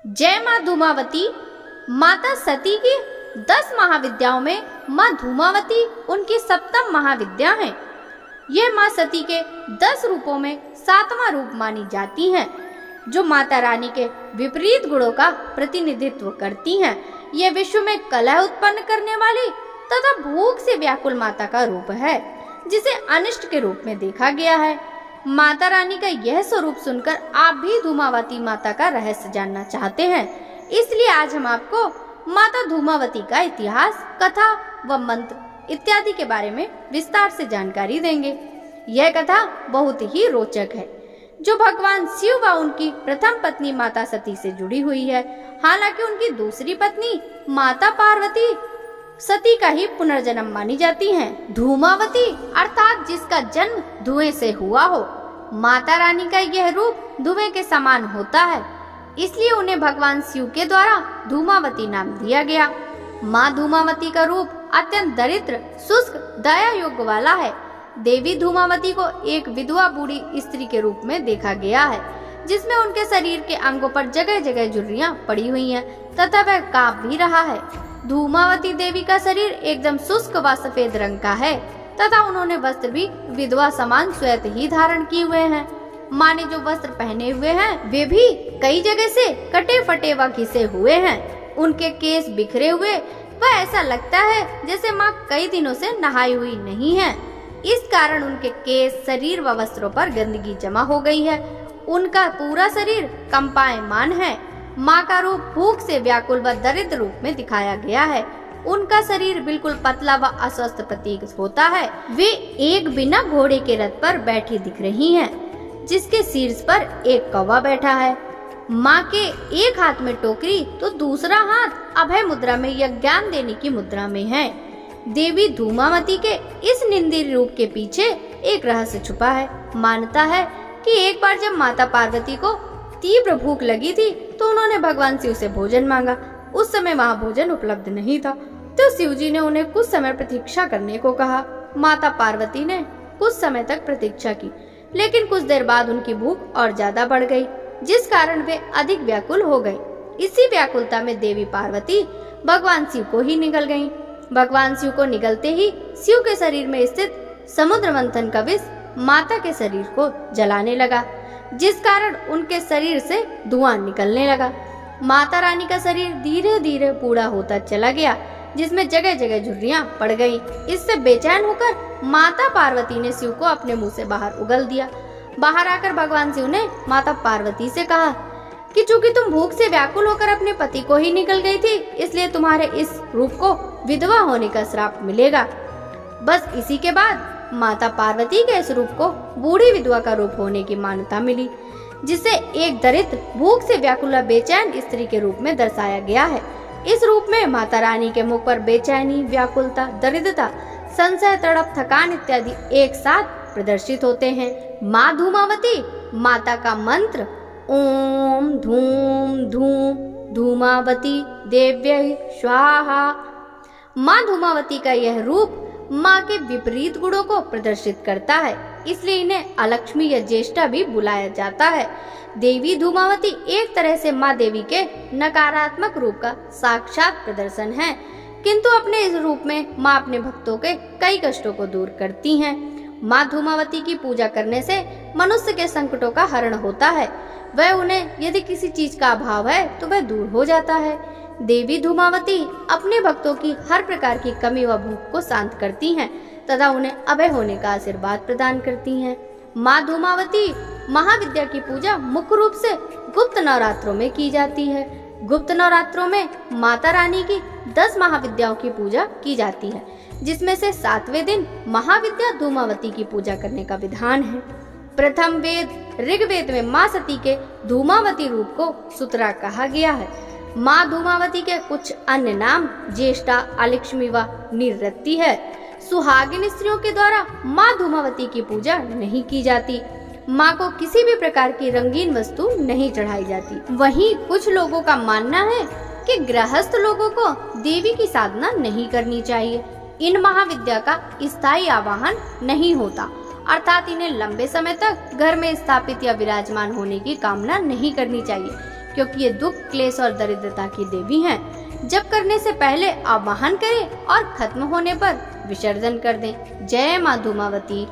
जय माँ धूमावती। माता सती की 10 महाविद्याओं में माँ धूमावती उनकी 7वीं महाविद्या है। यह माँ सती के 10 रूपों में 7वां रूप मानी जाती हैं, जो माता रानी के विपरीत गुणों का प्रतिनिधित्व करती हैं। यह विश्व में कलह उत्पन्न करने वाली तथा भूख से व्याकुल माता का रूप है, जिसे अनिष्ट के रूप में देखा गया है। माता रानी का यह स्वरूप सुनकर आप भी धूमावती माता का रहस्य जानना चाहते हैं, इसलिए आज हम आपको माता धूमावती का इतिहास, कथा व मंत्र इत्यादि के बारे में विस्तार से जानकारी देंगे। यह कथा बहुत ही रोचक है, जो भगवान शिव व उनकी प्रथम पत्नी माता सती से जुड़ी हुई है। हालांकि उनकी दूसरी पत्नी माता पार्वती सती का ही पुनर्जन्म मानी जाती हैं। धूमावती अर्थात जिसका जन्म धुएं से हुआ हो। माता रानी का यह रूप धुएं के समान होता है, इसलिए उन्हें भगवान शिव के द्वारा धूमावती नाम दिया गया। माँ धूमावती का रूप अत्यंत दरिद्र, शुष्क, दया योग्य वाला है। देवी धूमावती को एक विधवा बूढ़ी स्त्री के रूप में देखा गया है, जिसमें उनके शरीर के अंगों पर जगह जगह झुर्रियां पड़ी हुई हैं तथा वह कांप भी रहा है। धूमावती देवी का शरीर एकदम शुष्क व सफेद रंग का है तथा उन्होंने वस्त्र भी विधवा समान श्वेत ही धारण किए हुए हैं। माँ ने जो वस्त्र पहने हुए हैं वे भी कई जगह से कटे फटे व घिसे हुए हैं। उनके केस बिखरे हुए व ऐसा लगता है जैसे माँ कई दिनों से नहाई हुई नहीं है। इस कारण उनके केस, शरीर व वस्त्रों पर गंदगी जमा हो गई है। उनका पूरा शरीर कंपायमान है। माँ का रूप भूख से व्याकुल व दरिद्र रूप में दिखाया गया है। उनका शरीर बिल्कुल पतला व अस्वस्थ प्रतीत होता है। वे एक बिना घोड़े के रथ पर बैठी दिख रही हैं, जिसके शीर्ष पर एक कौवा बैठा है। माँ के एक हाथ में टोकरी तो दूसरा हाथ अभय मुद्रा में या ज्ञान देने की मुद्रा में है। देवी धूमावती के इस निंदित रूप के पीछे एक रहस्य छुपा है। मान्यता है कि एक बार जब माता पार्वती को तीव्र भूख लगी थी तो उन्होंने भगवान शिव से भोजन मांगा। उस समय वहाँ भोजन उपलब्ध नहीं था, तो शिव जी ने उन्हें कुछ समय प्रतीक्षा करने को कहा। माता पार्वती ने कुछ समय तक प्रतीक्षा की, लेकिन कुछ देर बाद उनकी भूख और ज्यादा बढ़ गई, जिस कारण वे अधिक व्याकुल हो गए। इसी व्याकुलता में देवी पार्वती भगवान शिव को ही निगल गयी। भगवान शिव को निगलते ही शिव के शरीर में स्थित समुद्र मंथन का विष माता के शरीर को जलाने लगा, जिस कारण उनके शरीर से धुआं निकलने लगा। माता रानी का शरीर धीरे धीरे बूढ़ा होता चला गया, जिसमें जगह जगह झुर्रियां पड़ गई। इससे बेचैन होकर माता पार्वती ने शिव को अपने मुंह से बाहर उगल दिया। बाहर आकर भगवान शिव ने माता पार्वती से कहा कि चूंकि तुम भूख से व्याकुल होकर अपने पति को ही निकल गई थी, इसलिए तुम्हारे इस रूप को विधवा होने का श्राप मिलेगा। बस इसी के बाद माता पार्वती के इस रूप को बूढ़ी विधवा का रूप होने की मान्यता मिली, जिसे एक दरिद्र, भूख से व्याकुल बेचैन स्त्री के रूप में दर्शाया गया है। इस रूप में माता रानी के मुख पर बेचैनी, व्याकुलता, दरिद्रता, संशय, तड़प, थकान इत्यादि एक साथ प्रदर्शित होते हैं। माँ धूमावती माता का मंत्र ओम धूम धूम धूमावती देव्यै स्वाहा। माँ धूमावती का यह रूप माँ के विपरीत गुणों को प्रदर्शित करता है, इसलिए इन्हें अलक्ष्मी या ज्येष्ठा भी बुलाया जाता है। देवी धूमावती एक तरह से माँ देवी के नकारात्मक रूप का साक्षात प्रदर्शन है, किंतु अपने इस रूप में माँ अपने भक्तों के कई कष्टों को दूर करती हैं। माँ धूमावती की पूजा करने से मनुष्य के संकटों का हरण होता है। वह उन्हें यदि किसी चीज का अभाव है तो वह दूर हो जाता है। देवी धूमावती अपने भक्तों की हर प्रकार की कमी व भूख को शांत करती हैं तथा उन्हें अभय होने का आशीर्वाद प्रदान करती हैं। माँ धूमावती महाविद्या की पूजा मुख्य रूप से गुप्त नवरात्रों में की जाती है। गुप्त नवरात्रों में माता रानी की 10 महाविद्याओं की पूजा की जाती है, जिसमें से 7वें दिन महाविद्या धूमावती की पूजा करने का विधान है। प्रथम वेद ऋग्वेद में माँ सती के धूमावती रूप को सुतरा कहा गया है। माँ धूमावती के कुछ अन्य नाम ज्येष्ठा, अलक्ष्मी व निरृति है। सुहागिन स्त्रियों के द्वारा माँ धूमावती की पूजा नहीं की जाती। माँ को किसी भी प्रकार की रंगीन वस्तु नहीं चढ़ाई जाती। वहीं कुछ लोगों का मानना है कि गृहस्थ लोगों को देवी की साधना नहीं करनी चाहिए। इन महाविद्या का स्थायी आवाहन नहीं होता, अर्थात इन्हें लंबे समय तक घर में स्थापित या विराजमान होने की कामना नहीं करनी चाहिए। क्योंकि ये दुख, क्लेश और दरिद्रता की देवी हैं। जप करने से पहले आवाहन करें और खत्म होने पर विसर्जन कर दें। जय मां धूमावती।